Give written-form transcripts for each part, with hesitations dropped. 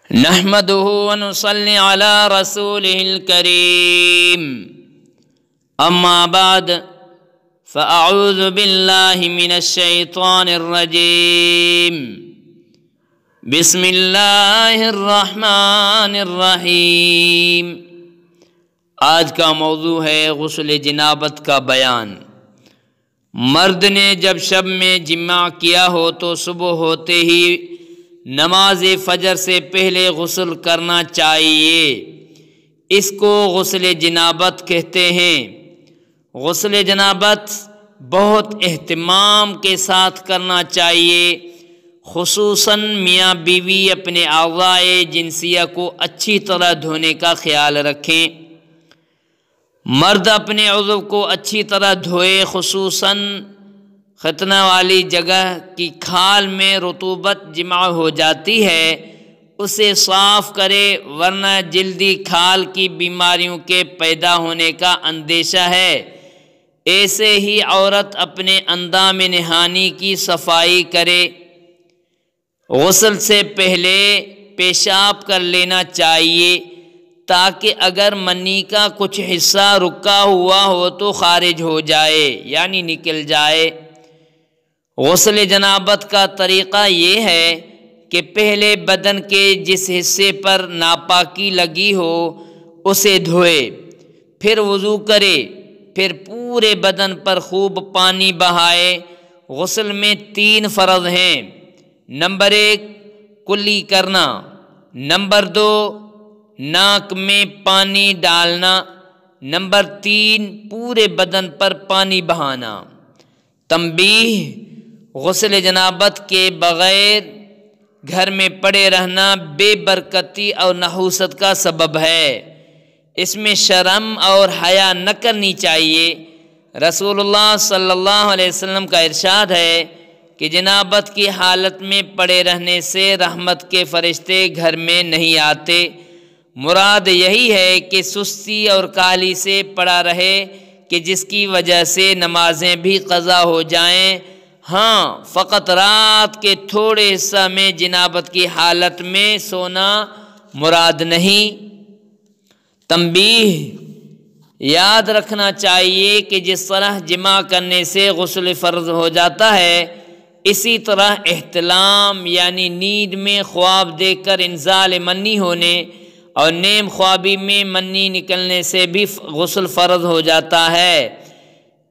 نحمده ونصلي على رسوله الكريم أما بعد فأعوذ بالله من الشيطان الرجيم بسم الله الرحمن الرحیم۔ آج کا موضوع ہے غسل جنابت کا بیان۔ مرد نے جب شب میں جماع کیا ہو تو صبح ہوتے ہی نماز فجر سے پہلے غسل کرنا چاہیے، اس کو غسل جنابت کہتے ہیں۔ غسل جنابت بہت اہتمام کے ساتھ کرنا چاہیے، خصوصاً میاں بیوی اپنے اعضائے جنسیہ کو اچھی طرح دھونے کا خیال رکھیں۔ مرد اپنے عضو کو اچھی طرح دھوئے، خصوصاً ختنہ والی جگہ کی کھال میں رطوبت جمع ہو جاتی ہے اسے صاف کرے، ورنہ جلدی کھال کی بیماریوں کے پیدا ہونے کا اندیشہ ہے۔ ایسے ہی عورت اپنے اندام نہانی کی صفائی کرے۔ غسل سے پہلے پیشاب کر لینا چاہیے تاکہ اگر منی کا کچھ حصہ رکا ہوا ہو تو خارج ہو جائے، یعنی نکل جائے۔ غسل جنابت کا طریقہ یہ ہے کہ پہلے بدن کے جس حصے پر ناپاکی لگی ہو اسے دھوئے، پھر وضو کرے، پھر پورے بدن پر خوب پانی بہائے۔ غسل میں 3 فرض ہیں۔ نمبر 1 کلی کرنا، نمبر 2 ناک میں پانی ڈالنا، نمبر 3 پورے بدن پر پانی بہانا۔ تنبیہ: غسل جنابت کے بغیر گھر میں پڑے رہنا بے برکتی اور نحوست کا سبب ہے، اس میں شرم اور حیا نہ کرنی چاہیے۔ رسول اللہ صلی اللہ علیہ وسلم کا ارشاد ہے کہ جنابت کی حالت میں پڑے رہنے سے رحمت کے فرشتے گھر میں نہیں آتے۔ مراد یہی ہے کہ سستی اور کاہلی سے پڑا رہے کہ جس کی وجہ سے نمازیں بھی قضا ہو جائیں۔ ہاں، فقط رات کے تھوڑے حصہ میں جنابت کی حالت میں سونا مراد نہیں۔ تنبیہ: یاد رکھنا چاہیے کہ جس طرح جماع کرنے سے غسل فرض ہو جاتا ہے، اسی طرح احتلام یعنی نیند میں خواب دیکھ کر انزال منی ہونے اور نیم خوابی میں منی نکلنے سے بھی غسل فرض ہو جاتا ہے۔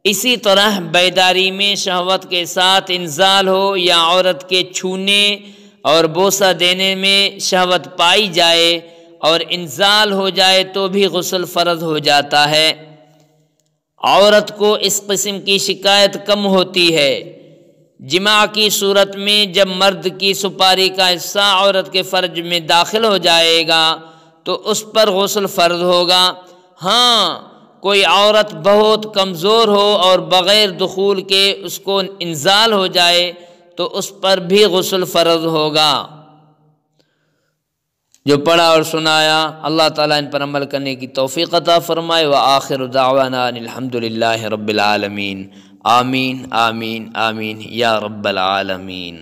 اسی طرح بیداری میں شہوت کے ساتھ انزال ہو یا عورت کے چھونے اور بوسہ دینے میں شہوت پائی جائے اور انزال ہو جائے تو بھی غسل فرض ہو جاتا ہے۔ عورت کو اس قسم کی شکایت کم ہوتی ہے۔ جماع کی صورت میں جب مرد کی سپاری کا حصہ عورت کے فرج میں داخل ہو جائے گا تو اس پر غسل فرض ہوگا۔ ہاں، کوئی عورت بہت کمزور ہو اور بغیر دخول کے اس کو انزال ہو جائے تو اس پر بھی غسل فرض ہوگا۔ جو پڑھا اور سنایا اللہ تعالیٰ ان پر عمل کرنے کی توفیق عطا فرمائے۔ وآخر دعوانا ان الحمدللہ رب العالمین۔ آمین آمین آمین یا رب العالمین۔